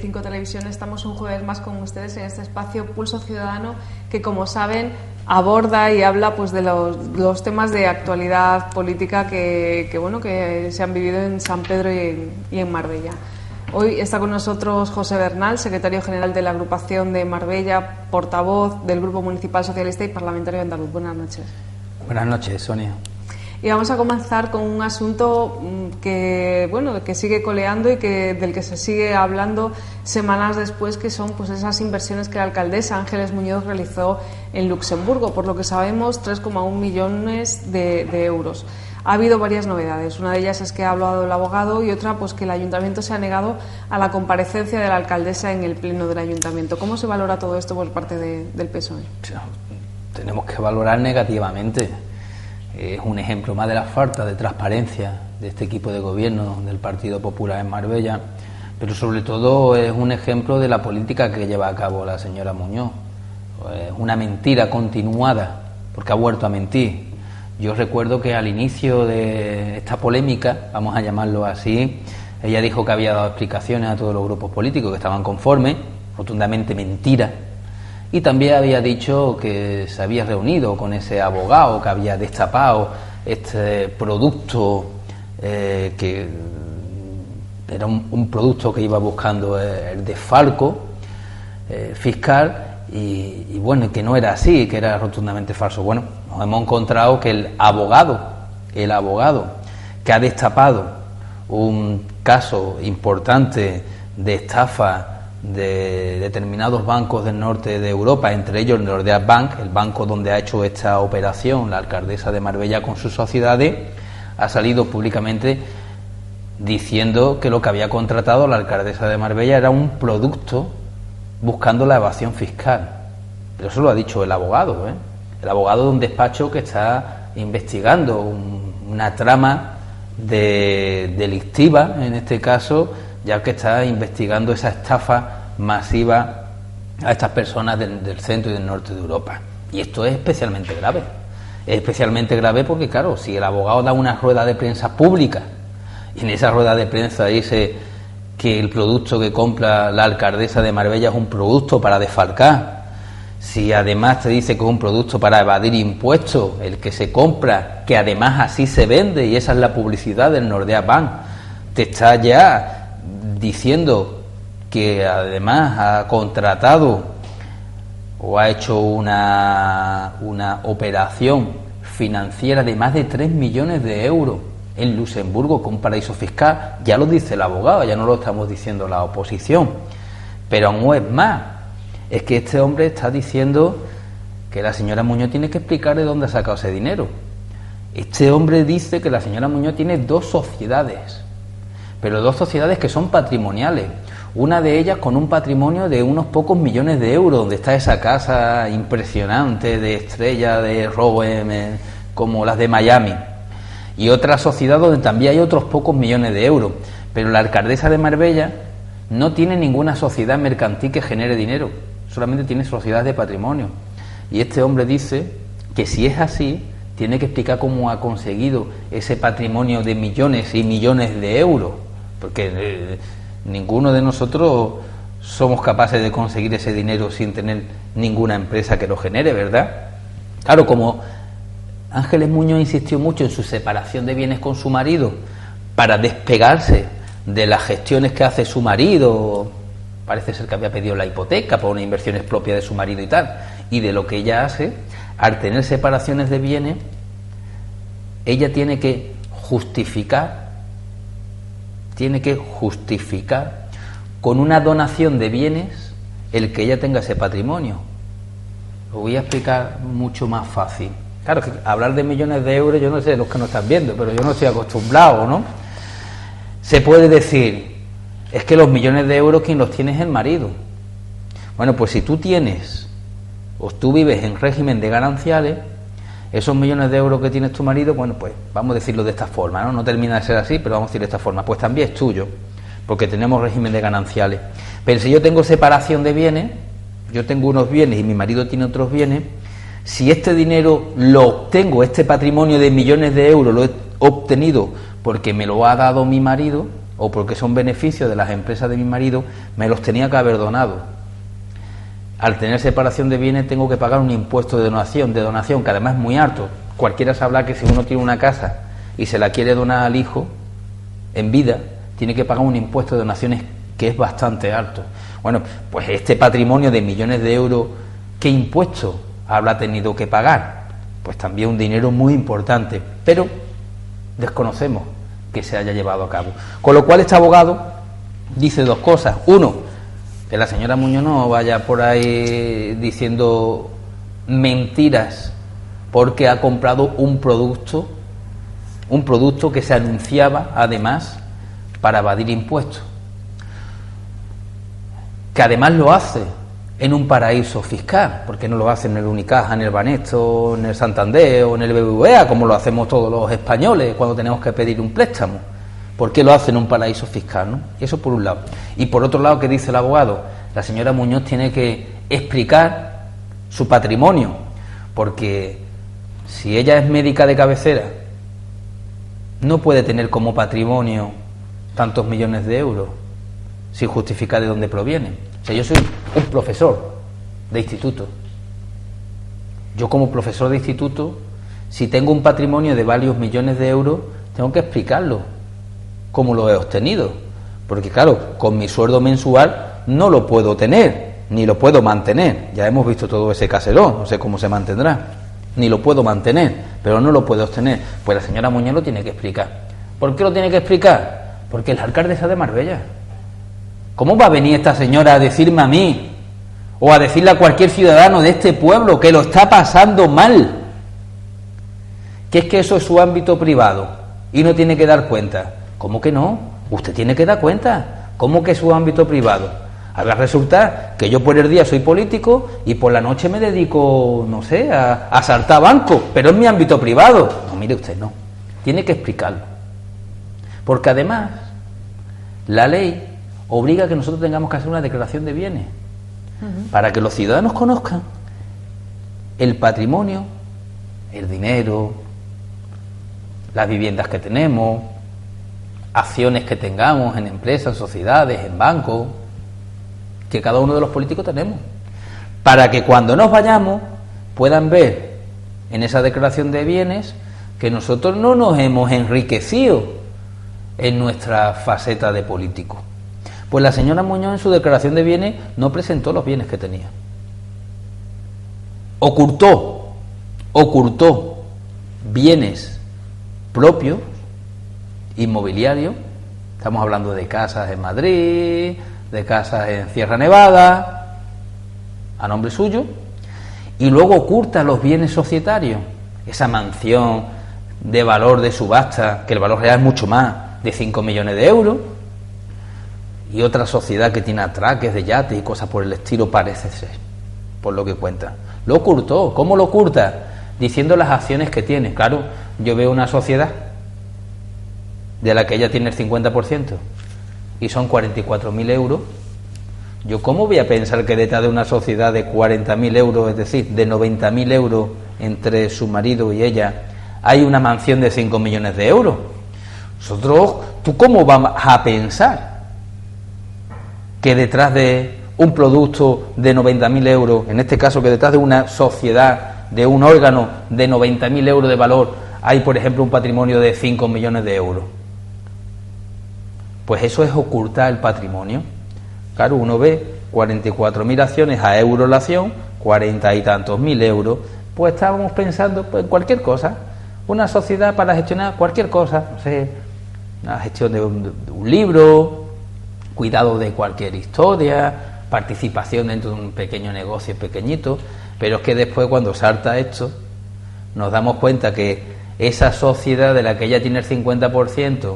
5 Televisión estamos un jueves más con ustedes en este espacio Pulso Ciudadano que, como saben, aborda y habla pues de los temas de actualidad política que se han vivido en San Pedro y en Marbella. Hoy está con nosotros José Bernal, secretario general de la agrupación de Marbella, portavoz del Grupo Municipal Socialista y parlamentario andaluz. Buenas noches. Buenas noches, Sonia. Y vamos a comenzar con un asunto que sigue coleando y del que se sigue hablando semanas después, que son pues esas inversiones que la alcaldesa Ángeles Muñoz realizó en Luxemburgo, por lo que sabemos 3,1 millones de euros. Ha habido varias novedades. Una de ellas es que ha hablado el abogado y otra pues que el ayuntamiento se ha negado a la comparecencia de la alcaldesa en el pleno del ayuntamiento. ¿Cómo se valora todo esto por parte del PSOE? Tenemos que valorar negativamente. Es un ejemplo más de la falta de transparencia de este equipo de gobierno del Partido Popular en Marbella, pero sobre todo es un ejemplo de la política que lleva a cabo la señora Muñoz. Es una mentira continuada, porque ha vuelto a mentir. Yo recuerdo que al inicio de esta polémica, vamos a llamarlo así, ella dijo que había dado explicaciones a todos los grupos políticos que estaban conformes, rotundamente mentira. Y también había dicho que se había reunido con ese abogado que había destapado este producto, que era un producto que iba buscando el desfalco fiscal, y bueno, que no era así, que era rotundamente falso. Bueno, nos hemos encontrado que el abogado que ha destapado un caso importante de estafa de determinados bancos del norte de Europa, entre ellos el Nordea Bank, el banco donde ha hecho esta operación la alcaldesa de Marbella con sus sociedades, ha salido públicamente diciendo que lo que había contratado la alcaldesa de Marbella era un producto buscando la evasión fiscal. Pero eso lo ha dicho el abogado, el abogado de un despacho que está investigando una trama delictiva, en este caso, ya que está investigando esa estafa masiva a estas personas del centro y del norte de Europa. Y esto es especialmente grave. Es especialmente grave porque, claro, si el abogado da una rueda de prensa pública y en esa rueda de prensa dice que el producto que compra la alcaldesa de Marbella es un producto para desfalcar, si además te dice que es un producto para evadir impuestos, el que se compra, que además así se vende, y esa es la publicidad del Nordea Bank, te está ya diciendo que además ha contratado o ha hecho una operación financiera de más de 3 millones de euros en Luxemburgo con paraíso fiscal. Ya lo dice el abogado, ya no lo estamos diciendo la oposición. Pero aún es más, es que este hombre está diciendo que la señora Muñoz tiene que explicar de dónde ha sacado ese dinero. Este hombre dice que la señora Muñoz tiene 2 sociedades, pero 2 sociedades que son patrimoniales, una de ellas con un patrimonio de unos pocos millones de euros, donde está esa casa impresionante de estrella de robo como las de Miami, y otra sociedad donde también hay otros pocos millones de euros, pero la alcaldesa de Marbella no tiene ninguna sociedad mercantil que genere dinero, solamente tiene sociedades de patrimonio, y este hombre dice que si es así, tiene que explicar cómo ha conseguido ese patrimonio de millones y millones de euros, porque ninguno de nosotros somos capaces de conseguir ese dinero sin tener ninguna empresa que lo genere, ¿verdad? Claro, como Ángeles Muñoz insistió mucho en su separación de bienes con su marido para despegarse de las gestiones que hace su marido, parece ser que había pedido la hipoteca por unas inversiones propias de su marido y tal, y de lo que ella hace, al tener separaciones de bienes, ella tiene que justificar con una donación de bienes el que ella tenga ese patrimonio. Lo voy a explicar mucho más fácil. Claro, que hablar de millones de euros, yo no sé los que nos están viendo, pero yo no estoy acostumbrado, ¿no? Se puede decir, es que los millones de euros quien los tiene es el marido. Bueno, pues si tú tienes o tú vives en régimen de gananciales, esos millones de euros que tienes tu marido, bueno, pues vamos a decirlo de esta forma, ¿no? No termina de ser así, pero vamos a decirlo de esta forma, pues también es tuyo, porque tenemos régimen de gananciales. Pero si yo tengo separación de bienes, yo tengo unos bienes y mi marido tiene otros bienes, si este dinero lo obtengo, este patrimonio de millones de euros lo he obtenido porque me lo ha dado mi marido o porque son beneficios de las empresas de mi marido, me los tenía que haber donado. Al tener separación de bienes tengo que pagar un impuesto de donación, que además es muy alto. Cualquiera sabrá que si uno tiene una casa y se la quiere donar al hijo en vida, tiene que pagar un impuesto de donaciones que es bastante alto. Bueno, pues este patrimonio de millones de euros, ¿qué impuesto habrá tenido que pagar? Pues también un dinero muy importante, pero desconocemos que se haya llevado a cabo. Con lo cual este abogado dice dos cosas. Uno, que la señora Muñoz no vaya por ahí diciendo mentiras porque ha comprado un producto que se anunciaba además para evadir impuestos, que además lo hace en un paraíso fiscal, porque no lo hace en el Unicaja, en el Banesto, en el Santander o en el BBVA, como lo hacemos todos los españoles cuando tenemos que pedir un préstamo. ¿Por qué lo hace en un paraíso fiscal, no? Eso por un lado. Y por otro lado, ¿qué dice el abogado? La señora Muñoz tiene que explicar su patrimonio, porque si ella es médica de cabecera, no puede tener como patrimonio tantos millones de euros sin justificar de dónde provienen. O sea, yo soy un profesor de instituto. Yo como profesor de instituto, si tengo un patrimonio de varios millones de euros, tengo que explicarlo, cómo lo he obtenido. Porque claro, con mi sueldo mensual no lo puedo tener, ni lo puedo mantener. Ya hemos visto todo ese caserón, no sé cómo se mantendrá. Ni lo puedo mantener, pero no lo puedo obtener. Pues la señora Muñoz lo tiene que explicar. ¿Por qué lo tiene que explicar? Porque es la alcaldesa de Marbella. ¿Cómo va a venir esta señora a decirme a mí o a decirle a cualquier ciudadano de este pueblo que lo está pasando mal? Que es que eso es su ámbito privado y no tiene que dar cuenta. ¿Cómo que no? Usted tiene que dar cuenta. ¿Cómo que es su ámbito privado? Ahora resulta que yo por el día soy político y por la noche me dedico, no sé, a asaltar bancos, pero es mi ámbito privado. No, mire usted, no. Tiene que explicarlo. Porque además, la ley obliga a que nosotros tengamos que hacer una declaración de bienes para que los ciudadanos conozcan el patrimonio, el dinero, las viviendas que tenemos, acciones que tengamos en empresas, sociedades, en bancos, que cada uno de los políticos tenemos, para que cuando nos vayamos puedan ver en esa declaración de bienes que nosotros no nos hemos enriquecido en nuestra faceta de político. Pues la señora Muñoz en su declaración de bienes no presentó los bienes que tenía. Ocultó bienes propios, inmobiliarios. Estamos hablando de casas en Madrid, de casas en Sierra Nevada, a nombre suyo, y luego oculta los bienes societarios, esa mansión de valor de subasta, que el valor real es mucho más, de 5 millones de euros, y otra sociedad que tiene atraques de yates y cosas por el estilo, parece ser, por lo que cuenta. Lo ocultó. ¿Cómo lo oculta? Diciendo las acciones que tiene. Claro, yo veo una sociedad de la que ella tiene el 50% y son 44.000 euros. ¿Yo cómo voy a pensar que detrás de una sociedad de 40.000 euros, es decir, de 90.000 euros entre su marido y ella, hay una mansión de 5 millones de euros? ¿Tú cómo vas a pensar que detrás de un producto de 90.000 euros, en este caso que detrás de una sociedad, de un órgano de 90.000 euros de valor, hay, por ejemplo, un patrimonio de 5 millones de euros? Pues eso es ocultar el patrimonio. Claro, uno ve 44.000 acciones a euro la acción, 40 y tantos mil euros, pues estábamos pensando en cualquier cosa, una sociedad para gestionar cualquier cosa, no sé, una gestión de un libro, cuidado de cualquier historia, participación dentro de un pequeño negocio pequeñito, pero es que después cuando salta esto nos damos cuenta que esa sociedad de la que ella tiene el 50%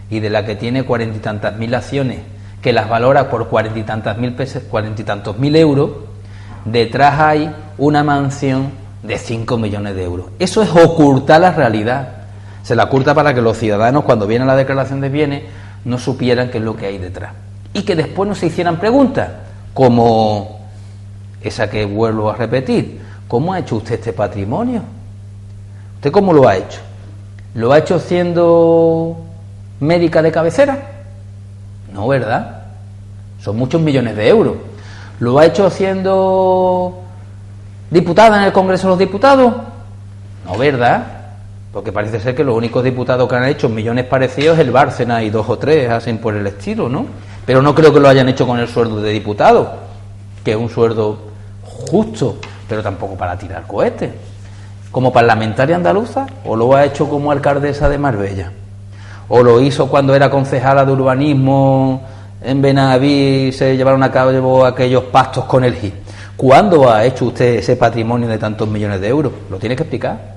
y de la que tiene 40 y tantas mil acciones, que las valora por 40 y tantos mil euros, detrás hay una mansión de 5 millones de euros. Eso es ocultar la realidad. Se la oculta para que los ciudadanos, cuando viene la declaración de bienes, no supieran qué es lo que hay detrás. Y que después no se hicieran preguntas, como esa que vuelvo a repetir. ¿Cómo ha hecho usted este patrimonio? ¿Usted cómo lo ha hecho? ¿Lo ha hecho siendo médica de cabecera? No, ¿verdad? Son muchos millones de euros. ¿Lo ha hecho siendo diputada en el Congreso de los Diputados? No, ¿verdad? Porque parece ser que los únicos diputados que han hecho millones parecidos es el Bárcena y 2 o 3 hacen por el estilo, ¿no? Pero no creo que lo hayan hecho con el sueldo de diputado, que es un sueldo justo, pero tampoco para tirar cohetes. Como parlamentaria andaluza, o lo ha hecho como alcaldesa de Marbella, o lo hizo cuando era concejala de urbanismo en Benaví y se llevaron a cabo aquellos pactos con el GI. ¿Cuándo ha hecho usted ese patrimonio de tantos millones de euros? Lo tiene que explicar.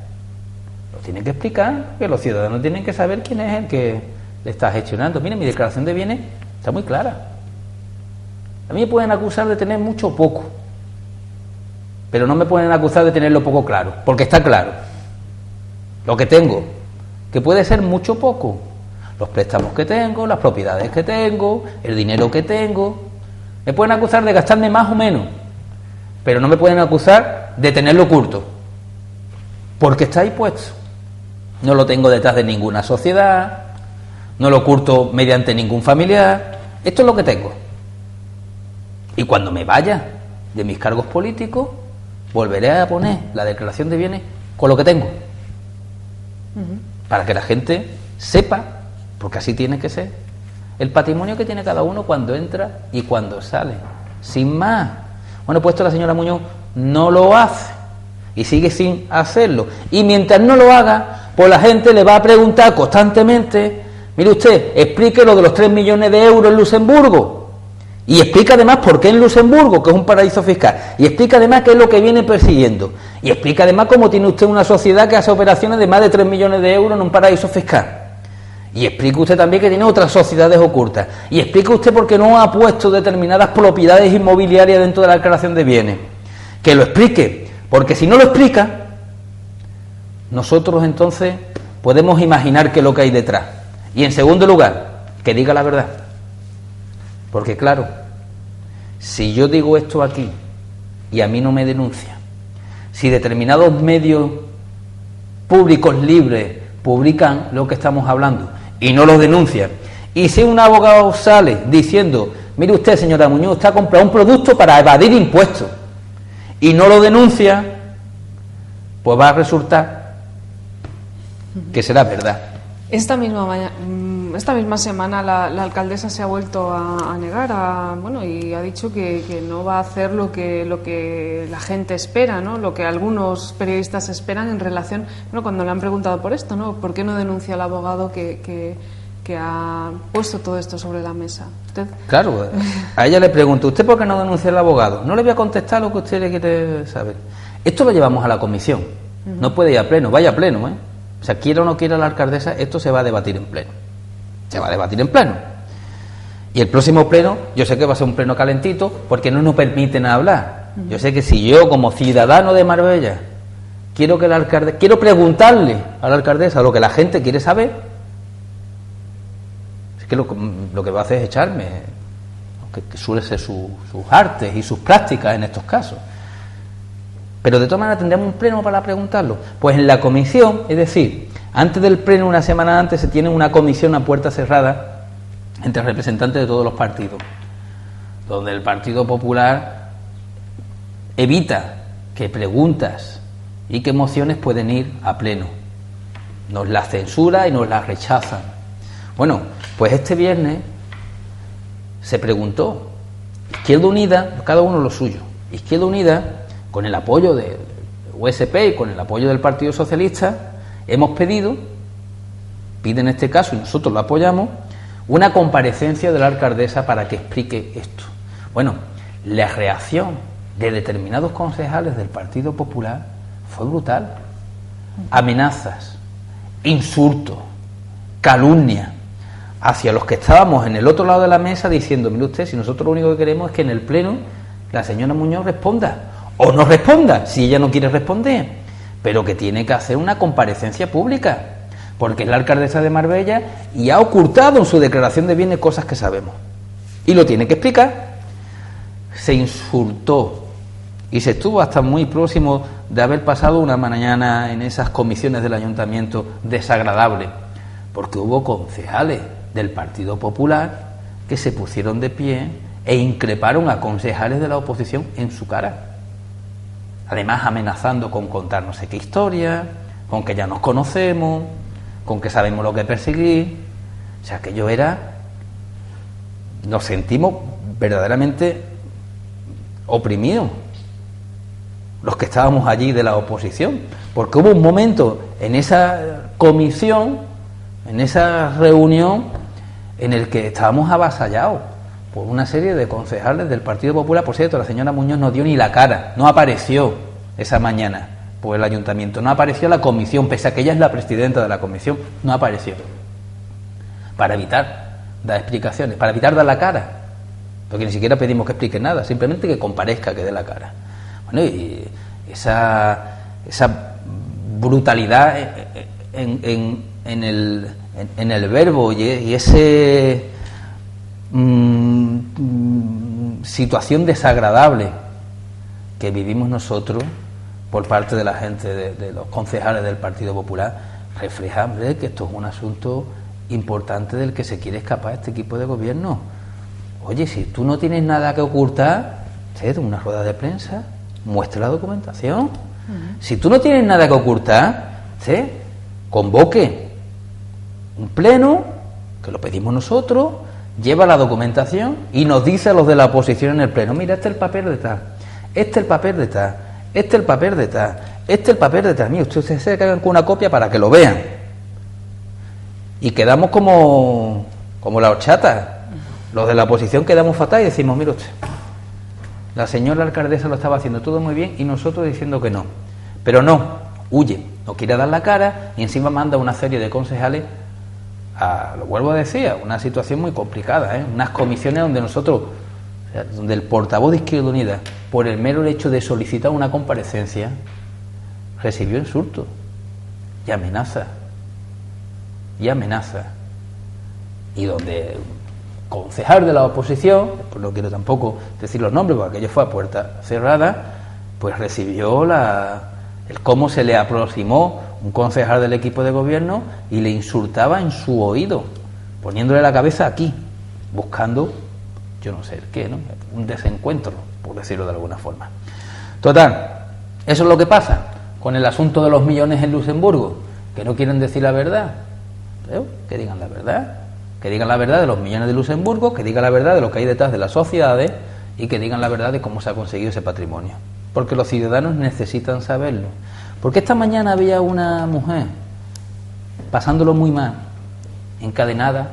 Lo tiene que explicar, que los ciudadanos tienen que saber quién es el que le está gestionando. Mire, mi declaración de bienes está muy clara. A mí me pueden acusar de tener mucho o poco, pero no me pueden acusar de tenerlo poco claro, porque está claro lo que tengo, que puede ser mucho o poco, los préstamos que tengo, las propiedades que tengo, el dinero que tengo. Me pueden acusar de gastarme más o menos, pero no me pueden acusar de tenerlo oculto, porque está ahí puesto. No lo tengo detrás de ninguna sociedad, no lo oculto mediante ningún familiar. Esto es lo que tengo. Y cuando me vaya de mis cargos políticos, volveré a poner la declaración de bienes con lo que tengo, para que la gente sepa, porque así tiene que ser, el patrimonio que tiene cada uno cuando entra y cuando sale, sin más. Bueno, pues esto la señora Muñoz no lo hace y sigue sin hacerlo, y mientras no lo haga, pues la gente le va a preguntar constantemente: mire usted, explique lo de los 3 millones de euros en Luxemburgo. Y explica además por qué en Luxemburgo, que es un paraíso fiscal, y explica además qué es lo que viene persiguiendo, y explica además cómo tiene usted una sociedad que hace operaciones de más de 3 millones de euros en un paraíso fiscal, y explica usted también que tiene otras sociedades ocultas, y explica usted por qué no ha puesto determinadas propiedades inmobiliarias dentro de la declaración de bienes. Que lo explique, porque si no lo explica, nosotros entonces podemos imaginar qué es lo que hay detrás. Y en segundo lugar, que diga la verdad. Porque claro, si yo digo esto aquí y a mí no me denuncia, si determinados medios públicos libres publican lo que estamos hablando y no lo denuncian, y si un abogado sale diciendo: mire usted, señora Muñoz, usted ha comprado un producto para evadir impuestos, y no lo denuncia, pues va a resultar que será verdad. Esta misma semana la alcaldesa se ha vuelto a negar y ha dicho que no va a hacer lo que la gente espera, ¿no? Lo que algunos periodistas esperan en relación, cuando le han preguntado por esto, ¿no? ¿Por qué no denuncia al abogado que ha puesto todo esto sobre la mesa? ¿Usted? Claro, a ella le pregunto: ¿usted por qué no denuncia al abogado? No le voy a contestar lo que usted le quiere saber. Esto lo llevamos a la comisión, no puede ir a pleno, vaya a pleno, ¿eh? O sea, quiera o no quiera la alcaldesa, esto se va a debatir en pleno. Se va a debatir en pleno. Y el próximo pleno, yo sé que va a ser un pleno calentito, porque no nos permiten hablar. Yo sé que si yo, como ciudadano de Marbella, quiero preguntarle a la alcaldesa lo que la gente quiere saber, es que lo que va a hacer es echarme, que suele ser sus artes y sus prácticas en estos casos. Pero de todas maneras tendremos un pleno para preguntarlo. Pues en la comisión, es decir, antes del pleno, una semana antes, se tiene una comisión a puerta cerrada entre representantes de todos los partidos, donde el Partido Popular evita que preguntas y que mociones pueden ir a pleno. Nos las censura y nos las rechazan. Bueno, pues este viernes se preguntó. Izquierda Unida, cada uno lo suyo. Izquierda Unida, con el apoyo de USP y con el apoyo del Partido Socialista, hemos pide en este caso, y nosotros lo apoyamos, una comparecencia de la alcaldesa para que explique esto. Bueno, la reacción de determinados concejales del Partido Popular fue brutal. Amenazas, insultos, calumnia hacia los que estábamos en el otro lado de la mesa, diciendo: mire usted, si nosotros lo único que queremos es que en el pleno la señora Muñoz responda, o no responda, si ella no quiere responder, pero que tiene que hacer una comparecencia pública, porque es la alcaldesa de Marbella y ha ocultado en su declaración de bienes cosas que sabemos, y lo tiene que explicar. Se insultó y se estuvo hasta muy próximo de haber pasado una mañana en esas comisiones del ayuntamiento desagradable, porque hubo concejales del Partido Popular que se pusieron de pie e increparon a concejales de la oposición en su cara. Además amenazando con contar no sé qué historia, con que ya nos conocemos, con que sabemos lo que perseguir. O sea, aquello era... Nos sentimos verdaderamente oprimidos, los que estábamos allí de la oposición, porque hubo un momento en esa comisión, en esa reunión, en el que estábamos avasallados por una serie de concejales del Partido Popular. Por cierto, la señora Muñoz no dio ni la cara, no apareció esa mañana por el ayuntamiento, no apareció la comisión, pese a que ella es la presidenta de la comisión, no apareció, para evitar dar explicaciones, para evitar dar la cara, porque ni siquiera pedimos que explique nada, simplemente que comparezca, que dé la cara. Bueno, y esa brutalidad en el verbo y ese situación desagradable que vivimos nosotros por parte de la gente, de los concejales del Partido Popular, refleja, hombre, que esto es un asunto importante del que se quiere escapar este equipo de gobierno. Oye, si tú no tienes nada que ocultar, una rueda de prensa, muestra la documentación. Si tú no tienes nada que ocultar, convoque un pleno, que lo pedimos nosotros, lleva la documentación y nos dice a los de la oposición en el pleno: mira, este es el papel de tal, este es el papel de tal, este es el papel de tal, este es el papel de tal. Mira, ustedes se hagan con una copia para que lo vean. Y quedamos como la horchata. Los de la oposición quedamos fatal y decimos: mire usted, la señora alcaldesa lo estaba haciendo todo muy bien y nosotros diciendo que no. Pero no, huye, no quiere dar la cara y encima manda una serie de concejales lo vuelvo a decir, a una situación muy complicada, unas comisiones donde nosotros, donde el portavoz de Izquierda Unida, por el mero hecho de solicitar una comparecencia, recibió insultos y amenazas. Y donde concejal de la oposición, pues no quiero tampoco decir los nombres porque aquello fue a puerta cerrada, pues recibió el cómo se le aproximó un concejal del equipo de gobierno y le insultaba en su oído, poniéndole la cabeza aquí, buscando yo no sé el qué, ¿no? Un desencuentro, por decirlo de alguna forma. Total, eso es lo que pasa con el asunto de los millones en Luxemburgo, que no quieren decir la verdad. ¿Pero? Que digan la verdad, que digan la verdad de los millones de Luxemburgo, que digan la verdad de lo que hay detrás de las sociedades y que digan la verdad de cómo se ha conseguido ese patrimonio, porque los ciudadanos necesitan saberlo. Porque esta mañana había una mujer pasándolo muy mal, encadenada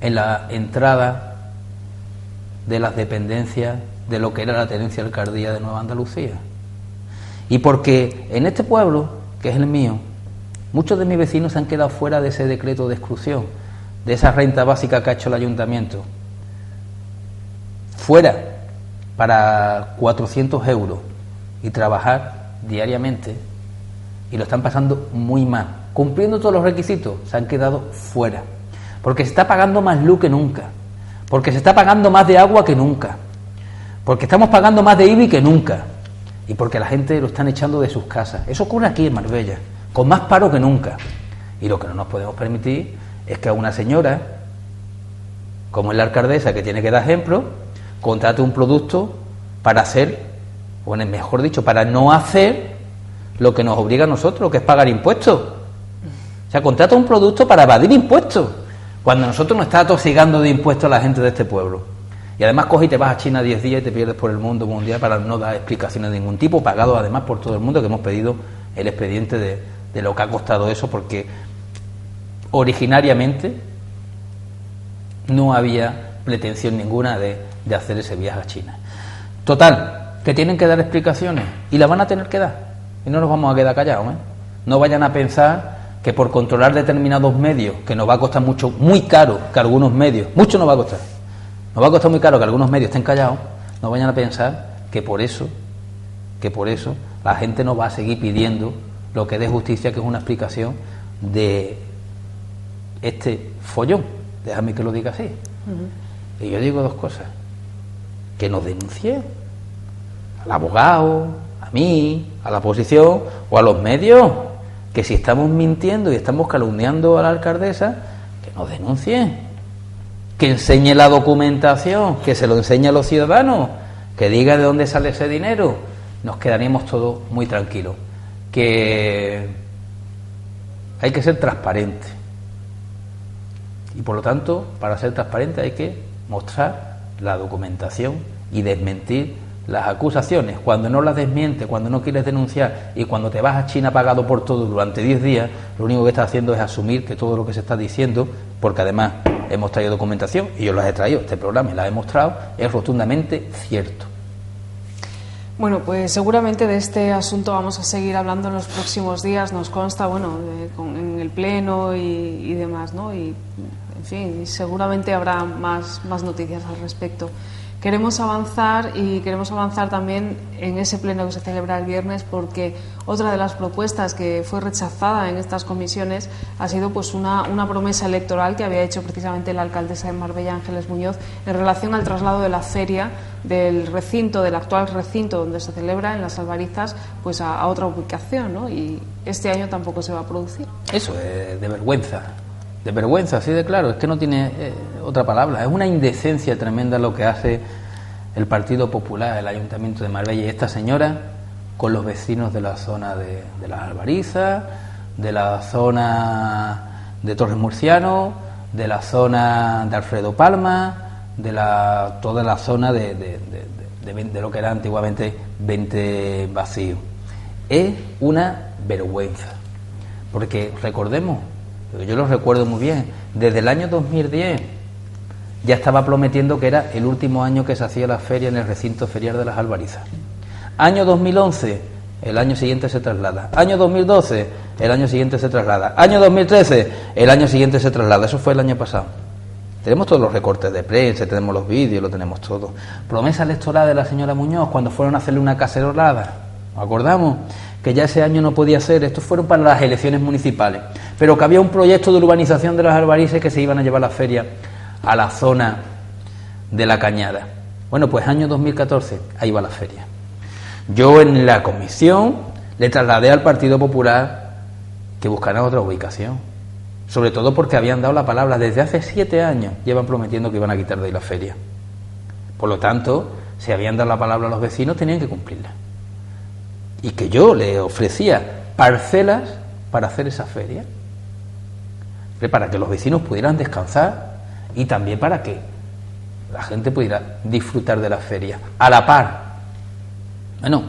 en la entrada de las dependencias de lo que era la tenencia de alcaldía de Nueva Andalucía. Y porque en este pueblo, que es el mío, muchos de mis vecinos se han quedado fuera de ese decreto de exclusión, de esa renta básica que ha hecho el ayuntamiento. Fuera para 400 euros y trabajar diariamente, y lo están pasando muy mal. Cumpliendo todos los requisitos, se han quedado fuera. Porque se está pagando más luz que nunca. Porque se está pagando más de agua que nunca. Porque estamos pagando más de IBI que nunca. Y porque la gente lo están echando de sus casas. Eso ocurre aquí en Marbella, con más paro que nunca. Y lo que no nos podemos permitir es que a una señora, como es la alcaldesa, que tiene que dar ejemplo, contrate un producto para hacer, o mejor dicho, para no hacer lo que nos obliga a nosotros, que es pagar impuestos. O sea, contrata un producto para evadir impuestos, cuando nosotros nos está atosigando de impuestos a la gente de este pueblo. Y además coges y te vas a China 10 días y te pierdes por el mundo mundial para no dar explicaciones de ningún tipo, pagado además por todo el mundo, que hemos pedido el expediente de lo que ha costado eso, porque originariamente no había pretensión ninguna de hacer ese viaje a China. Total, que tienen que dar explicaciones y las van a tener que dar, y no nos vamos a quedar callados, ¿eh? No vayan a pensar que por controlar determinados medios, que nos va a costar mucho, muy caro que algunos medios, mucho nos va a costar muy caro que algunos medios estén callados, no vayan a pensar que por eso la gente nos va a seguir pidiendo lo que dé justicia, que es una explicación de este follón, déjame que lo diga así. Y yo digo dos cosas: que nos denuncie al abogado, a mí, a la oposición o a los medios, que si estamos mintiendo y estamos calumniando a la alcaldesa, que nos denuncie, que enseñe la documentación, que se lo enseñe a los ciudadanos, que diga de dónde sale ese dinero, nos quedaríamos todos muy tranquilos. Que hay que ser transparente. Y por lo tanto, para ser transparente hay que mostrar la documentación y desmentir las acusaciones. Cuando no las desmientes, cuando no quieres denunciar y cuando te vas a China pagado por todo durante 10 días, lo único que estás haciendo es asumir que todo lo que se está diciendo, porque además hemos traído documentación y yo las he traído, este programa y las he mostrado, es rotundamente cierto. Bueno, pues seguramente de este asunto vamos a seguir hablando en los próximos días, nos consta, bueno, en el Pleno y demás, ¿no? Y, en fin, seguramente habrá más noticias al respecto. Queremos avanzar también en ese pleno que se celebra el viernes, porque otra de las propuestas que fue rechazada en estas comisiones ha sido pues una promesa electoral que había hecho precisamente la alcaldesa de Marbella, Ángeles Muñoz, en relación al traslado de la feria del actual recinto donde se celebra, en las Albarizas, pues a otra ubicación, ¿no? Y este año tampoco se va a producir. Eso es de vergüenza, así de claro, es que no tiene otra palabra, es una indecencia tremenda lo que hace el Partido Popular, el Ayuntamiento de Marbella y esta señora con los vecinos de la zona de las Albarizas, de la zona de Torres Murciano, de la zona de Alfredo Palma, de toda la zona de lo que era antiguamente 20 Vacío. Es una vergüenza, porque recordemos, yo lo recuerdo muy bien, desde el año 2010 ya estaba prometiendo que era el último año que se hacía la feria en el recinto ferial de las Albarizas. Año 2011, el año siguiente se traslada. Año 2012, el año siguiente se traslada. Año 2013, el año siguiente se traslada. Eso fue el año pasado. Tenemos todos los recortes de prensa, tenemos los vídeos, lo tenemos todo. Promesa electoral de la señora Muñoz cuando fueron a hacerle una cacerolada. ¿Nos acordamos? Que ya ese año no podía ser, estos fueron para las elecciones municipales, pero que había un proyecto de urbanización de las Albarizas que se iban a llevar la feria a la zona de la Cañada. Bueno, pues año 2014, ahí va la feria. Yo en la comisión le trasladé al Partido Popular que buscara otra ubicación, sobre todo porque habían dado la palabra, desde hace 7 años llevan prometiendo que iban a quitar de ahí la feria. Por lo tanto, si habían dado la palabra a los vecinos, tenían que cumplirla. Y que yo le ofrecía parcelas para hacer esa feria, para que los vecinos pudieran descansar y también para que la gente pudiera disfrutar de la feria a la par. Bueno,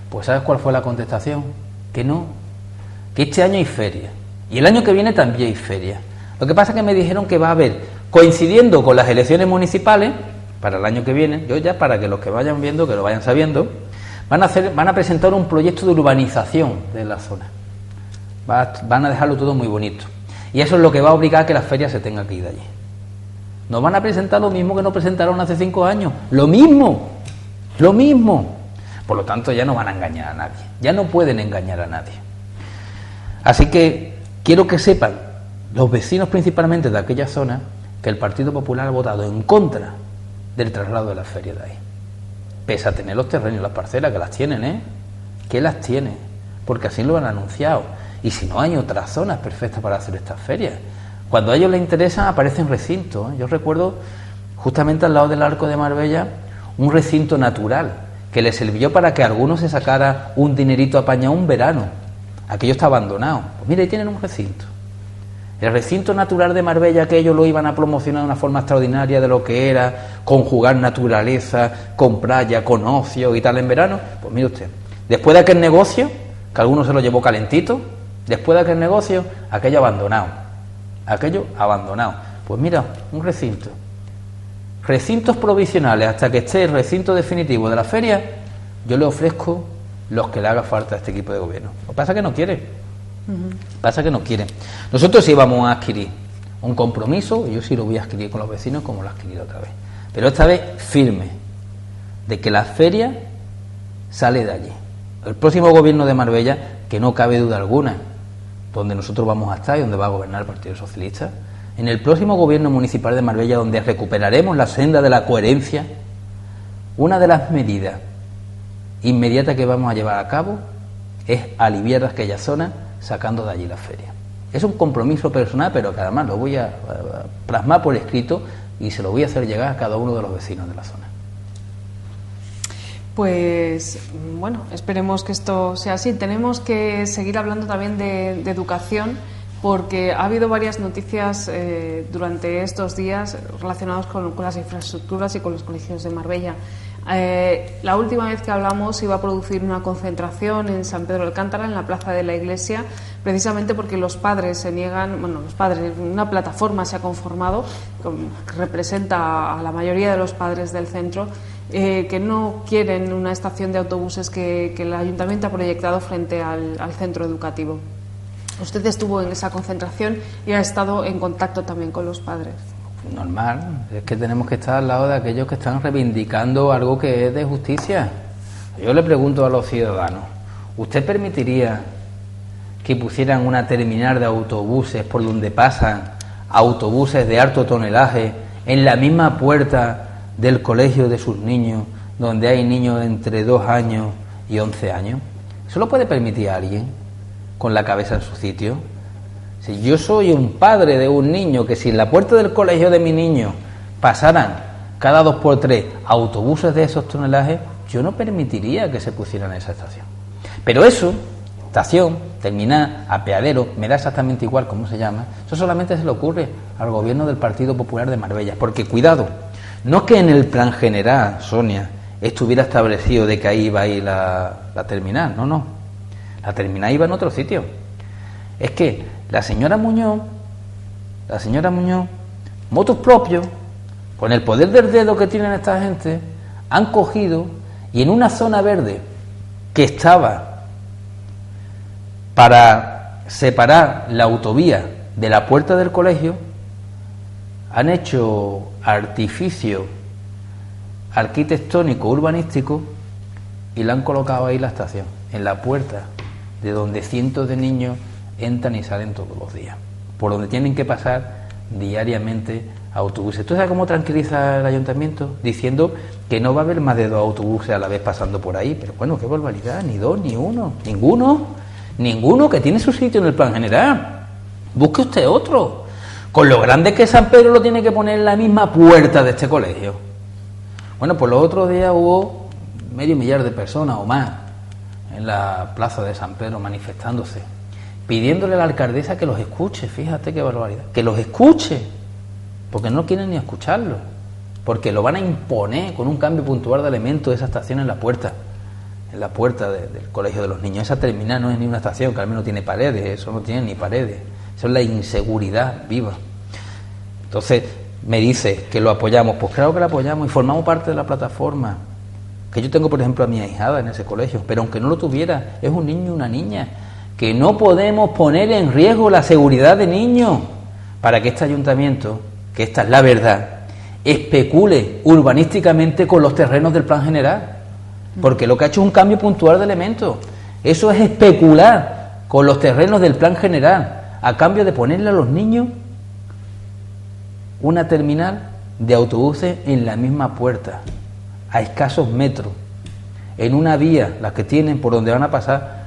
pues ¿sabes cuál fue la contestación? Que no, que este año hay feria y el año que viene también hay feria. Lo que pasa es que me dijeron que va a haber, coincidiendo con las elecciones municipales para el año que viene, yo ya para que los que vayan viendo, que lo vayan sabiendo, van a presentar un proyecto de urbanización de la zona. Van a dejarlo todo muy bonito. Y eso es lo que va a obligar a que la feria se tenga que ir de allí. Nos van a presentar lo mismo que nos presentaron hace 5 años. Lo mismo. Por lo tanto, ya no van a engañar a nadie. Ya no pueden engañar a nadie. Así que quiero que sepan, los vecinos principalmente de aquella zona, que el Partido Popular ha votado en contra del traslado de la feria de ahí. Pese a tener los terrenos y las parcelas, que las tienen, que las tienen, porque así lo han anunciado. Y si no, hay otras zonas perfectas para hacer estas ferias. Cuando a ellos les interesan, aparecen recintos. Yo recuerdo, justamente al lado del Arco de Marbella, un recinto natural, que les sirvió para que algunos se sacara un dinerito apañado un verano. Aquello está abandonado. Pues mira, ahí tienen un recinto. El recinto natural de Marbella, que ellos lo iban a promocionar de una forma extraordinaria de lo que era conjugar naturaleza con playa, con ocio y tal en verano, pues mire usted, después de aquel negocio, que alguno se lo llevó calentito, después de aquel negocio, aquello abandonado. Pues mira, un recinto. Recintos provisionales hasta que esté el recinto definitivo de la feria, yo le ofrezco los que le haga falta a este equipo de gobierno. Lo que pasa es que no quiere. Nosotros sí vamos a adquirir un compromiso, y yo sí lo voy a adquirir con los vecinos como lo he adquirido otra vez, pero esta vez firme, de que la feria sale de allí. El próximo gobierno de Marbella, que no cabe duda alguna, donde nosotros vamos a estar y donde va a gobernar el Partido Socialista, en el próximo gobierno municipal de Marbella, donde recuperaremos la senda de la coherencia, una de las medidas inmediatas que vamos a llevar a cabo es aliviar aquella zona sacando de allí la feria. Es un compromiso personal, pero que además lo voy a plasmar por escrito y se lo voy a hacer llegar a cada uno de los vecinos de la zona. Pues bueno, esperemos que esto sea así. Tenemos que seguir hablando también de educación, porque ha habido varias noticias durante estos días relacionadas con las infraestructuras y con los colegios de Marbella. La última vez que hablamos iba a producir una concentración en San Pedro de Alcántara, en la plaza de la iglesia, precisamente porque los padres se niegan, una plataforma se ha conformado que representa a la mayoría de los padres del centro, que no quieren una estación de autobuses que el ayuntamiento ha proyectado frente al centro educativo. Usted estuvo en esa concentración y ha estado en contacto también con los padres. Normal, es que tenemos que estar al lado de aquellos que están reivindicando algo que es de justicia. Yo le pregunto a los ciudadanos, ¿usted permitiría que pusieran una terminal de autobuses por donde pasan autobuses de alto tonelaje en la misma puerta del colegio de sus niños, donde hay niños entre 2 años y 11 años? ¿Eso lo puede permitir a alguien con la cabeza en su sitio? Si yo soy un padre de un niño, que si en la puerta del colegio de mi niño pasaran cada 2 por 3 autobuses de esos tonelajes, yo no permitiría que se pusieran en esa estación. Pero eso, estación, terminal, apeadero, me da exactamente igual cómo se llama, eso solamente se le ocurre al gobierno del Partido Popular de Marbella. Porque cuidado, no es que en el plan general, Sonia, estuviera establecido de que ahí iba a ir la terminal, no. La terminal iba en otro sitio. Es que la señora Muñoz, motus propios, con el poder del dedo que tienen esta gente, han cogido y en una zona verde que estaba para separar la autovía de la puerta del colegio, han hecho artificio arquitectónico urbanístico y le han colocado ahí la estación, en la puerta de donde cientos de niños entran y salen todos los días, por donde tienen que pasar diariamente autobuses. ¿Tú sabes cómo tranquiliza el ayuntamiento? Diciendo que no va a haber más de 2 autobuses a la vez pasando por ahí. Pero bueno, qué barbaridad, ni 2, ni 1, ninguno, que tiene su sitio en el plan general. Busque usted otro. Con lo grande que San Pedro lo tiene que poner en la misma puerta de este colegio. Bueno, pues los otros días hubo 500.000 de personas o más en la plaza de San Pedro manifestándose, pidiéndole a la alcaldesa que los escuche. Fíjate qué barbaridad, que los escuche, porque no quieren ni escucharlo, porque lo van a imponer con un cambio puntual de elementos de esa estación en la puerta del colegio de los niños. Esa terminal no es ni una estación, que al menos tiene paredes, eso no tiene ni paredes, eso es la inseguridad viva. Entonces me dice que lo apoyamos, pues claro que lo apoyamos y formamos parte de la plataforma, que yo tengo por ejemplo a mi ahijada en ese colegio, pero aunque no lo tuviera, es un niño y una niña, que no podemos poner en riesgo la seguridad de niños para que este ayuntamiento, que esta es la verdad, especule urbanísticamente con los terrenos del plan general, porque lo que ha hecho es un cambio puntual de elementos. Eso es especular con los terrenos del plan general a cambio de ponerle a los niños una terminal de autobuses en la misma puerta, a escasos metros, en una vía, las que tienen por donde van a pasar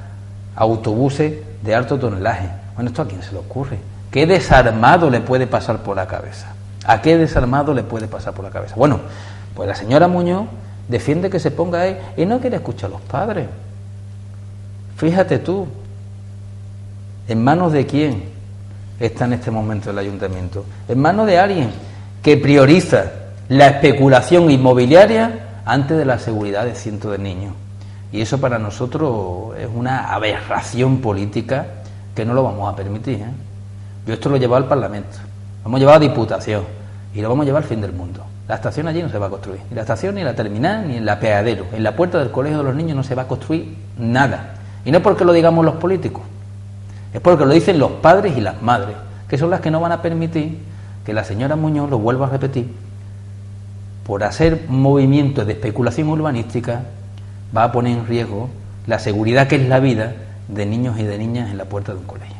autobuses de alto tonelaje. Bueno, ¿esto a quién se le ocurre? ¿Qué desarmado le puede pasar por la cabeza? ¿A qué desarmado le puede pasar por la cabeza? Bueno, pues la señora Muñoz defiende que se ponga ahí y no quiere escuchar a los padres. Fíjate tú, ¿en manos de quién está en este momento el ayuntamiento? En manos de alguien que prioriza la especulación inmobiliaria antes de la seguridad de cientos de niños. Y eso para nosotros es una aberración política que no lo vamos a permitir, ¿eh? Yo esto lo he llevado al Parlamento, lo hemos llevado a Diputación y lo vamos a llevar al fin del mundo. La estación allí no se va a construir, ni la estación, ni la terminal, ni el apeadero. En la puerta del colegio de los niños no se va a construir nada. Y no porque lo digamos los políticos, es porque lo dicen los padres y las madres, que son las que no van a permitir que la señora Muñoz, lo vuelva a repetir, por hacer movimientos de especulación urbanística, va a poner en riesgo la seguridad que es la vida de niños y de niñas en la puerta de un colegio.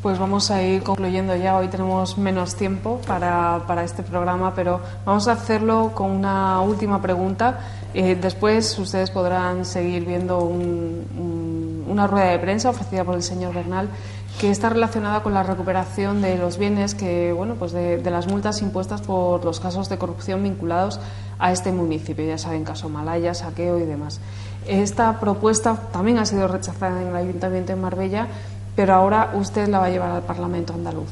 Pues vamos a ir concluyendo ya. Hoy tenemos menos tiempo para este programa, pero vamos a hacerlo con una última pregunta. Después ustedes podrán seguir viendo una rueda de prensa ofrecida por el señor Bernal, que está relacionada con la recuperación de los bienes que, bueno, pues de las multas impuestas por los casos de corrupción vinculados a este municipio, ya saben, caso Malaya, saqueo y demás. Esta propuesta también ha sido rechazada en el Ayuntamiento de Marbella, pero ahora usted la va a llevar al Parlamento andaluz.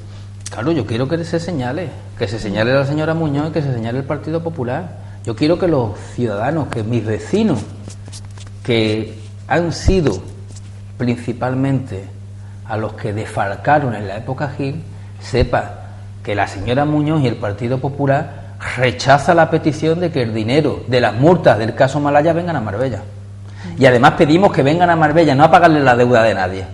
Claro, yo quiero que se señale a la señora Muñoz y que se señale el Partido Popular. Yo quiero que los ciudadanos, que mis vecinos, que han sido principalmente a los que defalcaron en la época Gil, sepan que la señora Muñoz y el Partido Popular rechaza la petición de que el dinero de las multas del caso Malaya vengan a Marbella. Y además pedimos que vengan a Marbella, no a pagarle la deuda de nadie,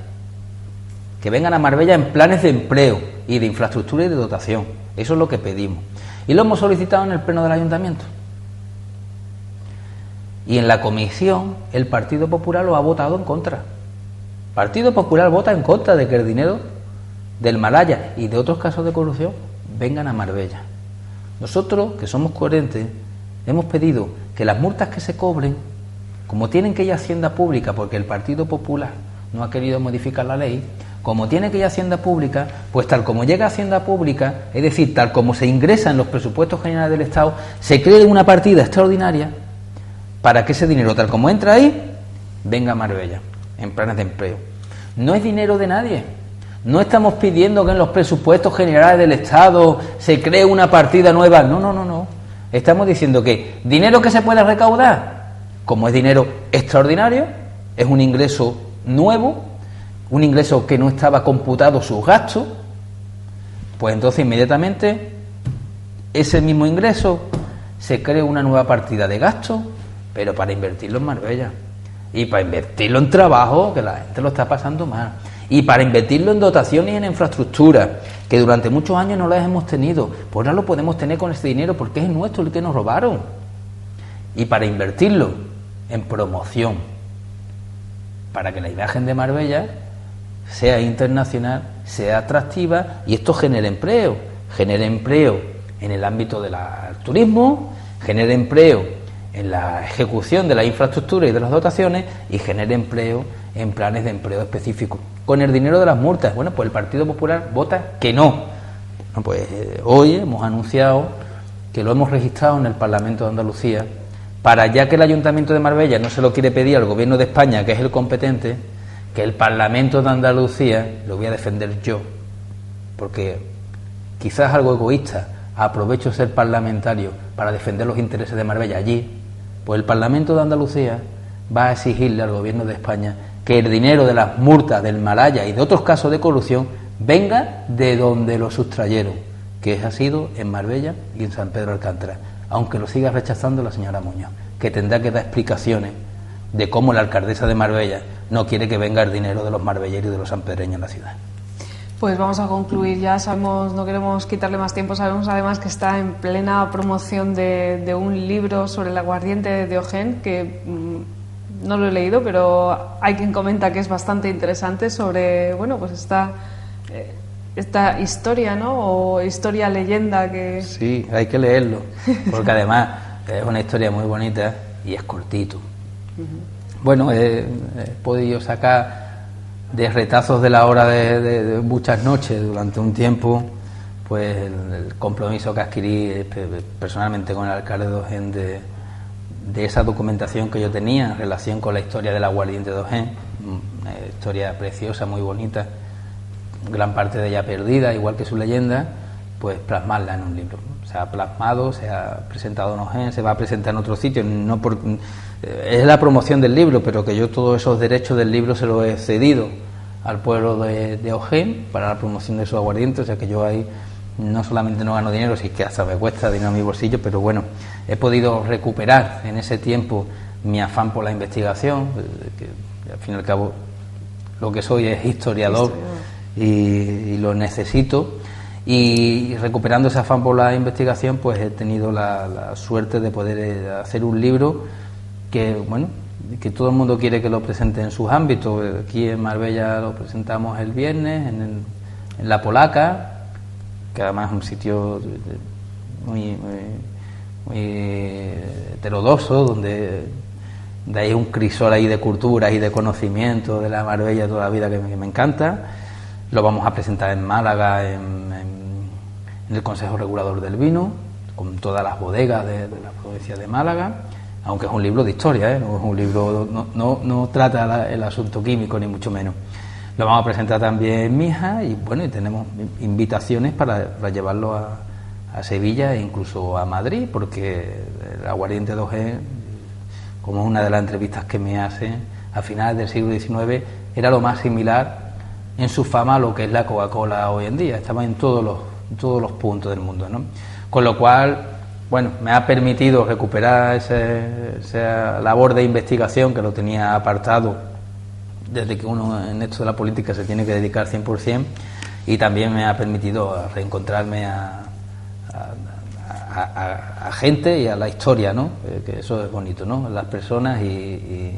que vengan a Marbella en planes de empleo y de infraestructura y de dotación. Eso es lo que pedimos. Y lo hemos solicitado en el Pleno del Ayuntamiento. Y en la comisión el Partido Popular lo ha votado en contra. El Partido Popular vota en contra de que el dinero del Malaya y de otros casos de corrupción vengan a Marbella. Nosotros, que somos coherentes, hemos pedido que las multas que se cobren, como tienen que ir a Hacienda Pública, porque el Partido Popular no ha querido modificar la ley, como tiene que ir a Hacienda Pública, pues tal como llega a Hacienda Pública, es decir, tal como se ingresa en los presupuestos generales del Estado, se cree una partida extraordinaria para que ese dinero, tal como entra ahí, venga a Marbella, en planes de empleo. No es dinero de nadie. No estamos pidiendo que en los presupuestos generales del Estado se cree una partida nueva. No. Estamos diciendo que dinero que se pueda recaudar, como es dinero extraordinario, es un ingreso nuevo, un ingreso que no estaba computado sus gastos, pues entonces inmediatamente ese mismo ingreso se crea una nueva partida de gasto, pero para invertirlo en Marbella y para invertirlo en trabajo, que la gente lo está pasando mal, y para invertirlo en dotación y en infraestructura, que durante muchos años no las hemos tenido, pues ahora lo podemos tener con este dinero porque es nuestro, el que nos robaron, y para invertirlo en promoción, para que la imagen de Marbella sea internacional, sea atractiva, y esto genere empleo en el ámbito del turismo, genere empleo en la ejecución de la infraestructura y de las dotaciones, y genere empleo en planes de empleo específicos. Con el dinero de las multas, bueno, pues el Partido Popular vota que no. Bueno, pues hoy hemos anunciado que lo hemos registrado en el Parlamento de Andalucía, para, ya que el Ayuntamiento de Marbella no se lo quiere pedir al Gobierno de España, que es el competente, que el Parlamento de Andalucía lo voy a defender yo, porque quizás algo egoísta, aprovecho ser parlamentario para defender los intereses de Marbella allí, pues el Parlamento de Andalucía va a exigirle al Gobierno de España que el dinero de las multas del Malaya y de otros casos de corrupción venga de donde lo sustrayeron, que ha sido en Marbella y en San Pedro Alcántara, aunque lo siga rechazando la señora Muñoz, que tendrá que dar explicaciones de cómo la alcaldesa de Marbella no quiere que venga el dinero de los marbelleros y de los sanpedreños en la ciudad. Pues vamos a concluir ya, sabemos, no queremos quitarle más tiempo, sabemos además que está en plena promoción de un libro sobre el aguardiente de Ojén, que no lo he leído, pero hay quien comenta que es bastante interesante sobre, bueno, pues esta historia, ¿no? O historia leyenda que... Sí, hay que leerlo, porque además es una historia muy bonita y es cortito. Bueno, he podido sacar de retazos de la hora de muchas noches durante un tiempo, pues el compromiso que adquirí personalmente con el alcalde de Ojén de esa documentación que yo tenía en relación con la historia del aguardiente de Ojén, una historia preciosa, muy bonita, gran parte de ella perdida, igual que su leyenda, pues plasmarla en un libro. Se ha plasmado, se ha presentado en Ojén, se va a presentar en otros sitios, es la promoción del libro, pero que yo todos esos derechos del libro se los he cedido al pueblo de Ojén para la promoción de su aguardiente, o sea que yo ahí no solamente no gano dinero, sí que hasta me cuesta dinero en mi bolsillo, pero bueno, he podido recuperar en ese tiempo mi afán por la investigación, que al fin y al cabo lo que soy es historiador y lo necesito, y recuperando ese afán por la investigación, pues he tenido la suerte de poder hacer un libro que, bueno, que todo el mundo quiere que lo presente en sus ámbitos. Aquí en Marbella lo presentamos el viernes en La Polaca, que además es un sitio muy heterodoxo, donde hay un crisol ahí de culturas y de conocimiento de la Marbella toda la vida que me encanta. Lo vamos a presentar en Málaga, en el Consejo Regulador del Vino, con todas las bodegas de la provincia de Málaga, aunque es un libro de historia, no es un libro, no trata el asunto químico ni mucho menos. Lo vamos a presentar también en Mija y bueno, y tenemos invitaciones para llevarlo a Sevilla e incluso a Madrid, porque el aguardiente 2G, como es una de las entrevistas que me hacen, a finales del siglo XIX era lo más similar en su fama a lo que es la Coca-Cola hoy en día. Estaba en todos los puntos del mundo, ¿no? Con lo cual, bueno, me ha permitido recuperar esa labor de investigación que lo tenía apartado desde que uno en esto de la política se tiene que dedicar 100%, y también me ha permitido reencontrarme a gente y a la historia, ¿no? Que eso es bonito, ¿no? Las personas y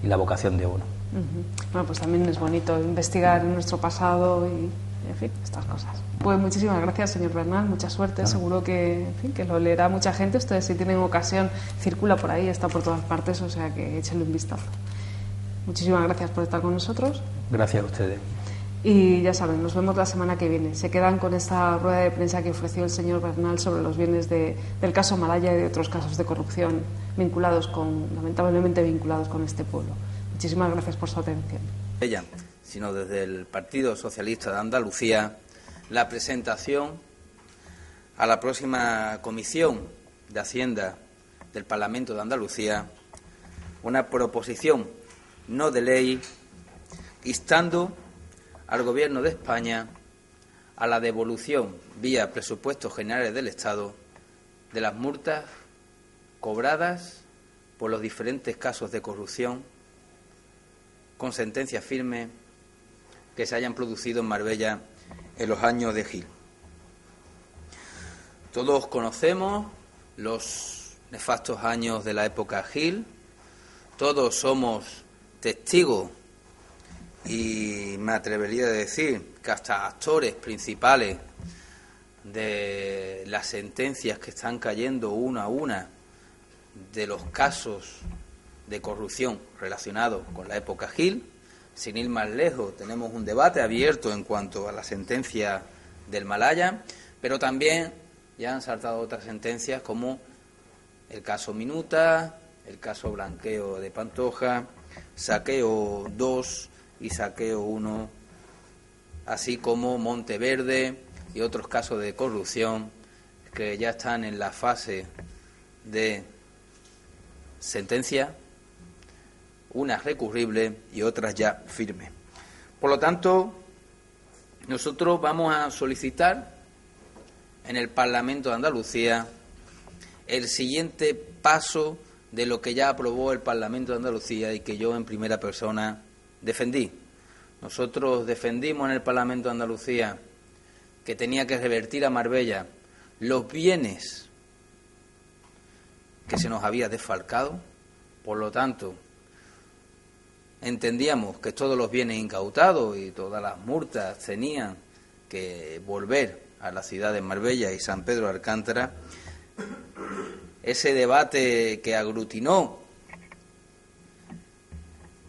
la vocación de uno. Bueno, pues también es bonito investigar nuestro pasado y, en fin, estas cosas. Pues muchísimas gracias, señor Bernal, mucha suerte. Seguro que, en fin, que lo leerá mucha gente. Ustedes, si tienen ocasión, circula por ahí, está por todas partes, o sea que échenle un vistazo. Muchísimas gracias por estar con nosotros. Gracias a ustedes. Y ya saben, nos vemos la semana que viene. Se quedan con esta rueda de prensa que ofreció el señor Bernal sobre los bienes del caso Malaya y de otros casos de corrupción lamentablemente vinculados con este pueblo. Muchísimas gracias por su atención. Ella, sino desde el Partido Socialista de Andalucía, la presentación a la próxima Comisión de Hacienda del Parlamento de Andalucía una proposición no de ley instando al Gobierno de España a la devolución vía presupuestos generales del Estado de las multas cobradas por los diferentes casos de corrupción con sentencia firme que se hayan producido en Marbella en los años de Gil. Todos conocemos los nefastos años de la época Gil, todos somos testigos y me atrevería a decir que hasta actores principales de las sentencias que están cayendo una a una de los casos de corrupción relacionados con la época Gil. Sin ir más lejos, tenemos un debate abierto en cuanto a la sentencia del Malaya, pero también ya han saltado otras sentencias como el caso Minuta, el caso Blanqueo de Pantoja, Saqueo 2 y Saqueo 1, así como Monteverde y otros casos de corrupción que ya están en la fase de sentencia, unas recurribles y otras ya firmes. Por lo tanto, nosotros vamos a solicitar en el Parlamento de Andalucía el siguiente paso de lo que ya aprobó el Parlamento de Andalucía y que yo en primera persona defendí. Nosotros defendimos en el Parlamento de Andalucía que tenía que revertir a Marbella los bienes que se nos había desfalcado. Por lo tanto, entendíamos que todos los bienes incautados y todas las multas tenían que volver a la ciudad de Marbella y San Pedro de Alcántara. Ese debate que aglutinó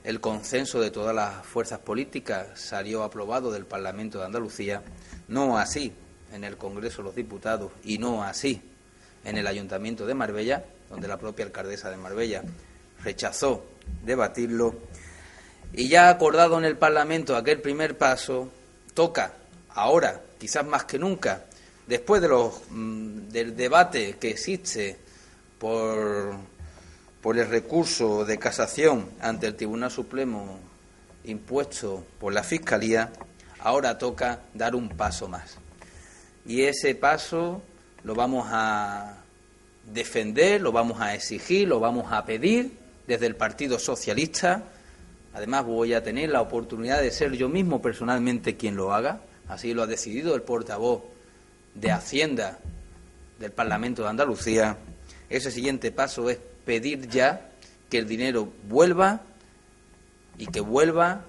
el consenso de todas las fuerzas políticas salió aprobado del Parlamento de Andalucía, no así en el Congreso de los Diputados y no así en el Ayuntamiento de Marbella, donde la propia alcaldesa de Marbella rechazó debatirlo. Y ya acordado en el Parlamento aquel primer paso, toca ahora, quizás más que nunca, después del debate que existe por el recurso de casación ante el Tribunal Supremo impuesto por la Fiscalía, ahora toca dar un paso más. Y ese paso lo vamos a defender, lo vamos a exigir, lo vamos a pedir desde el Partido Socialista. Además, voy a tener la oportunidad de ser yo mismo personalmente quien lo haga. Así lo ha decidido el portavoz de Hacienda del Parlamento de Andalucía. Ese siguiente paso es pedir ya que el dinero vuelva y que vuelva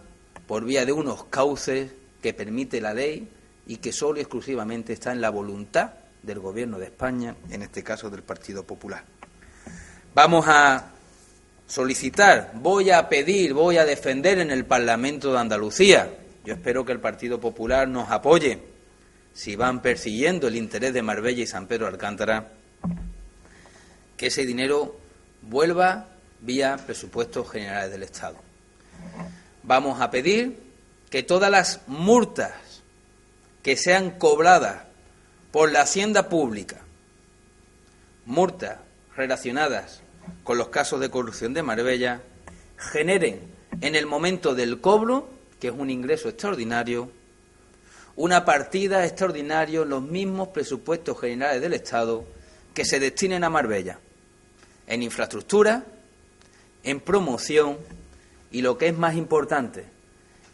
por vía de unos cauces que permite la ley y que solo y exclusivamente está en la voluntad del Gobierno de España, en este caso del Partido Popular. Vamos a solicitar, voy a pedir, voy a defender en el Parlamento de Andalucía yo espero que el Partido Popular nos apoye si van persiguiendo el interés de Marbella y San Pedro de Alcántara, que ese dinero vuelva vía presupuestos generales del Estado. Vamos a pedir que todas las multas que sean cobradas por la Hacienda Pública, multas relacionadas con los casos de corrupción de Marbella, generen en el momento del cobro, que es un ingreso extraordinario, una partida extraordinaria en los mismos presupuestos generales del Estado que se destinen a Marbella, en infraestructura, en promoción y, lo que es más importante,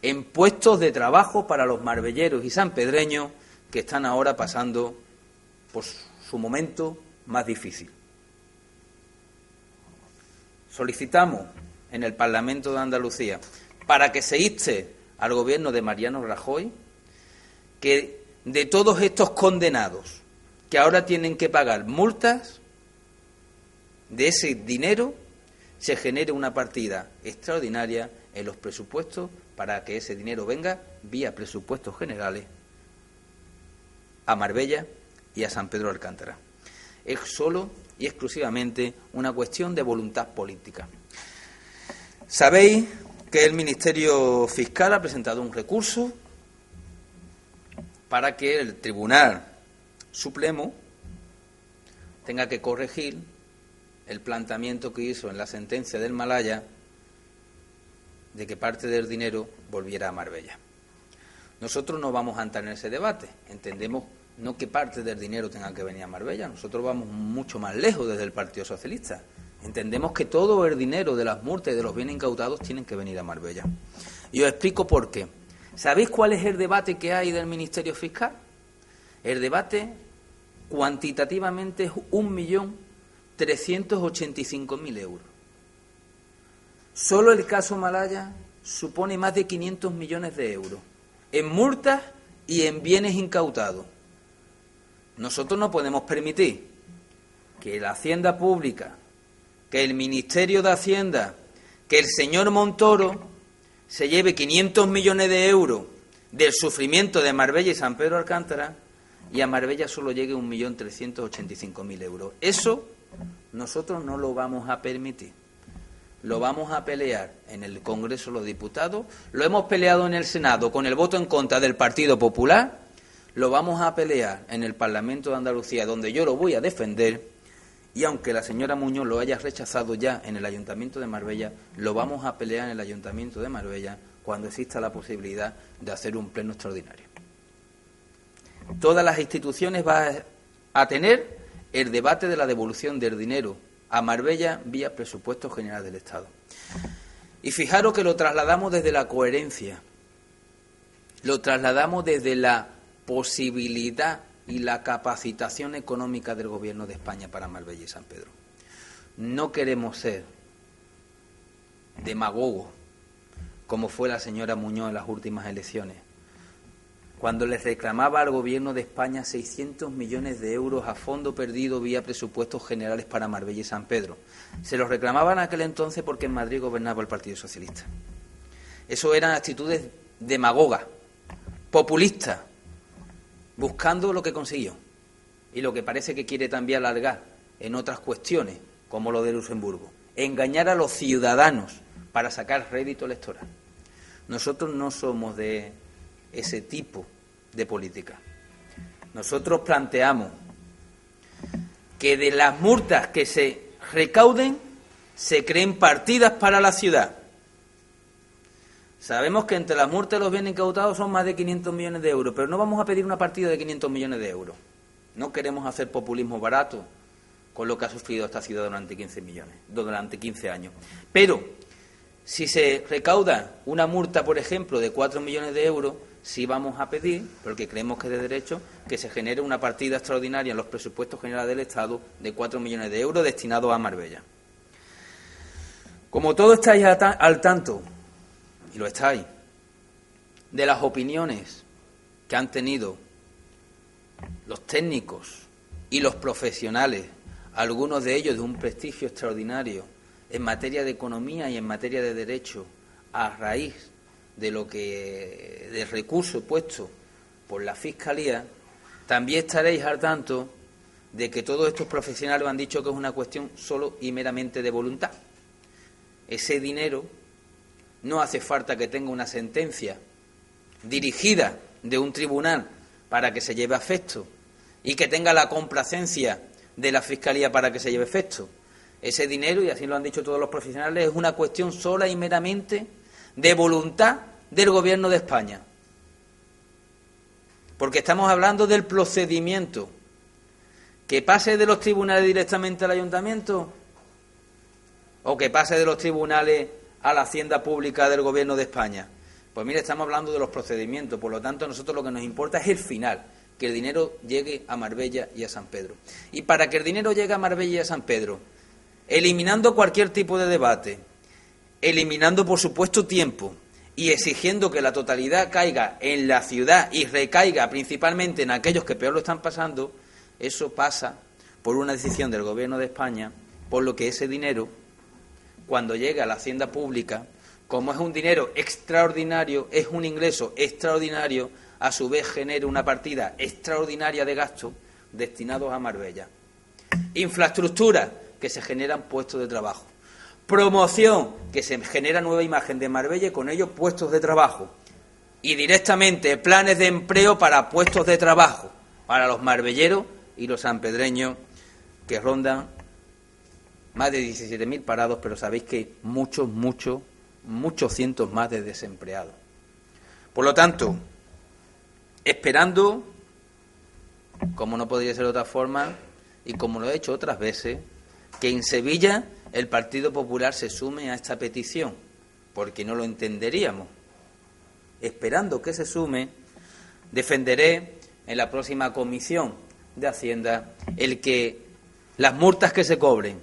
en puestos de trabajo para los marbelleros y sanpedreños que están ahora pasando por su momento más difícil. Solicitamos en el Parlamento de Andalucía, para que se inste al gobierno de Mariano Rajoy, que de todos estos condenados que ahora tienen que pagar multas, de ese dinero se genere una partida extraordinaria en los presupuestos para que ese dinero venga vía presupuestos generales a Marbella y a San Pedro de Alcántara. Es solo y exclusivamente una cuestión de voluntad política. Sabéis que el Ministerio Fiscal ha presentado un recurso para que el Tribunal Supremo tenga que corregir el planteamiento que hizo en la sentencia del Malaya de que parte del dinero volviera a Marbella. Nosotros no vamos a entrar en ese debate. Entendemos no que parte del dinero tenga que venir a Marbella. Nosotros vamos mucho más lejos desde el Partido Socialista. Entendemos que todo el dinero de las multas y de los bienes incautados tienen que venir a Marbella. Y os explico por qué. ¿Sabéis cuál es el debate que hay del Ministerio Fiscal? El debate cuantitativamente es 1.385.000 euros. Solo el caso Malaya supone más de 500 millones de euros en multas y en bienes incautados. Nosotros no podemos permitir que la Hacienda Pública, que el Ministerio de Hacienda, que el señor Montoro se lleve 500 millones de euros del sufrimiento de Marbella y San Pedro de Alcántara y a Marbella solo llegue 1.385.000 euros. Eso nosotros no lo vamos a permitir. Lo vamos a pelear en el Congreso de los Diputados, lo hemos peleado en el Senado con el voto en contra del Partido Popular, lo vamos a pelear en el Parlamento de Andalucía, donde yo lo voy a defender, y aunque la señora Muñoz lo haya rechazado ya en el Ayuntamiento de Marbella, lo vamos a pelear en el Ayuntamiento de Marbella cuando exista la posibilidad de hacer un pleno extraordinario. Todas las instituciones van a tener el debate de la devolución del dinero a Marbella vía presupuestos generales del Estado. Y fijaros que lo trasladamos desde la coherencia, lo trasladamos desde la posibilidad y la capacitación económica del Gobierno de España para Marbella y San Pedro. No queremos ser demagogos, como fue la señora Muñoz en las últimas elecciones, cuando les reclamaba al Gobierno de España 600 millones de euros a fondo perdido vía presupuestos generales para Marbella y San Pedro. Se los reclamaban en aquel entonces porque en Madrid gobernaba el Partido Socialista. Eso eran actitudes demagogas, populistas, buscando lo que consiguió y lo que parece que quiere también alargar en otras cuestiones, como lo de Luxemburgo, engañar a los ciudadanos para sacar rédito electoral. Nosotros no somos de ese tipo de política. Nosotros planteamos que de las multas que se recauden se creen partidas para la ciudad. Sabemos que entre las multas y los bienes incautados son más de 500 millones de euros, pero no vamos a pedir una partida de 500 millones de euros. No queremos hacer populismo barato con lo que ha sufrido esta ciudad durante 15 años. Pero si se recauda una multa, por ejemplo, de 4 millones de euros, sí vamos a pedir, porque creemos que es de derecho, que se genere una partida extraordinaria en los presupuestos generales del Estado de 4 millones de euros destinados a Marbella. Como todos estáis al tanto, y lo estáis, de las opiniones que han tenido los técnicos y los profesionales, algunos de ellos de un prestigio extraordinario en materia de economía y en materia de derecho, a raíz del recurso puesto por la Fiscalía, también estaréis al tanto de que todos estos profesionales han dicho que es una cuestión solo y meramente de voluntad. Ese dinero no hace falta que tenga una sentencia dirigida de un tribunal para que se lleve a efecto y que tenga la complacencia de la Fiscalía para que se lleve a efecto. Ese dinero, y así lo han dicho todos los profesionales, es una cuestión sola y meramente de voluntad del Gobierno de España. Porque estamos hablando del procedimiento. ¿Que pase de los tribunales directamente al Ayuntamiento? ¿O que pase de los tribunales a la Hacienda Pública del Gobierno de España? Pues mire, estamos hablando de los procedimientos, por lo tanto a nosotros lo que nos importa es el final, que el dinero llegue a Marbella y a San Pedro. Y para que el dinero llegue a Marbella y a San Pedro, eliminando cualquier tipo de debate, eliminando por supuesto tiempo y exigiendo que la totalidad caiga en la ciudad y recaiga principalmente en aquellos que peor lo están pasando, eso pasa por una decisión del Gobierno de España, por lo que ese dinero, cuando llegue a la Hacienda Pública, como es un dinero extraordinario, es un ingreso extraordinario, a su vez genera una partida extraordinaria de gastos destinados a Marbella. Infraestructura, que se generan puestos de trabajo. Promoción, que se genera nueva imagen de Marbella y con ello puestos de trabajo. Y directamente planes de empleo para puestos de trabajo para los marbelleros y los sanpedreños, que rondan más de 17.000 parados, pero sabéis que hay muchos cientos más de desempleados. Por lo tanto, esperando, como no podría ser de otra forma, y como lo he hecho otras veces, que en Sevilla el Partido Popular se sume a esta petición, porque no lo entenderíamos. Esperando que se sume, defenderé en la próxima comisión de Hacienda el que las multas que se cobren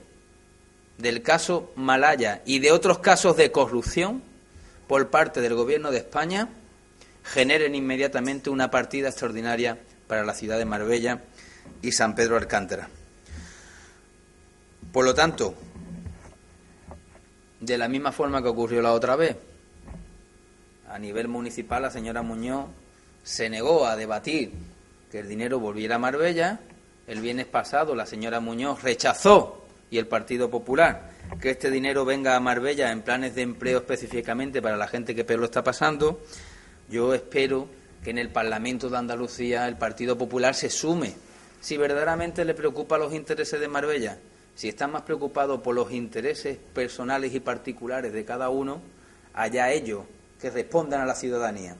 del caso Malaya y de otros casos de corrupción por parte del Gobierno de España generen inmediatamente una partida extraordinaria para la ciudad de Marbella y San Pedro Alcántara. Por lo tanto, de la misma forma que ocurrió la otra vez, a nivel municipal la señora Muñoz se negó a debatir que el dinero volviera a Marbella. El viernes pasado la señora Muñoz rechazó, y el Partido Popular, que este dinero venga a Marbella en planes de empleo específicamente para la gente que peor lo está pasando. Yo espero que en el Parlamento de Andalucía el Partido Popular se sume, si verdaderamente le preocupan los intereses de Marbella. Si están más preocupados por los intereses personales y particulares de cada uno, allá ellos, que respondan a la ciudadanía.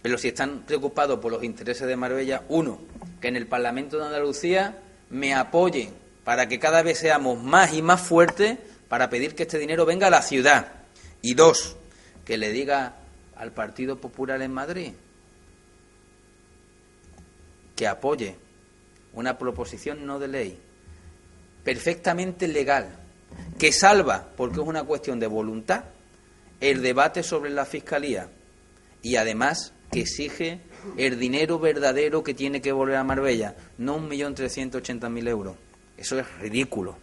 Pero si están preocupados por los intereses de Marbella, uno, que en el Parlamento de Andalucía me apoyen para que cada vez seamos más y más fuertes para pedir que este dinero venga a la ciudad. Y dos, que le diga al Partido Popular en Madrid que apoye una proposición no de ley perfectamente legal, que salva, porque es una cuestión de voluntad, el debate sobre la Fiscalía, y además que exige el dinero verdadero que tiene que volver a Marbella, no 1.380.000 euros. Eso es ridículo.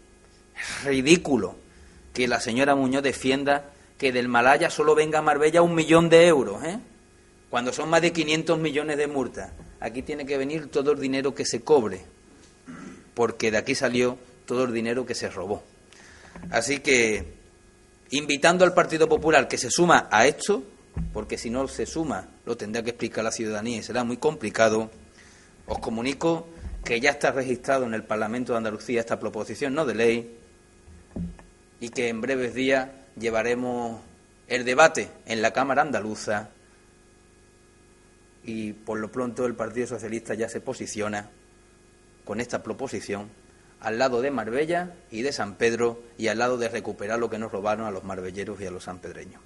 Es ridículo que la señora Muñoz defienda que del Malaya solo venga a Marbella 1 millón de euros, cuando son más de 500 millones de multas. Aquí tiene que venir todo el dinero que se cobre, porque de aquí salió todo el dinero que se robó. Así que, invitando al Partido Popular que se suma a esto, porque si no se suma lo tendrá que explicar la ciudadanía y será muy complicado, os comunico que ya está registrado en el Parlamento de Andalucía esta proposición no de ley y que en breves días llevaremos el debate en la Cámara Andaluza, y por lo pronto el Partido Socialista ya se posiciona con esta proposición al lado de Marbella y de San Pedro y al lado de recuperar lo que nos robaron a los marbelleros y a los sanpedreños.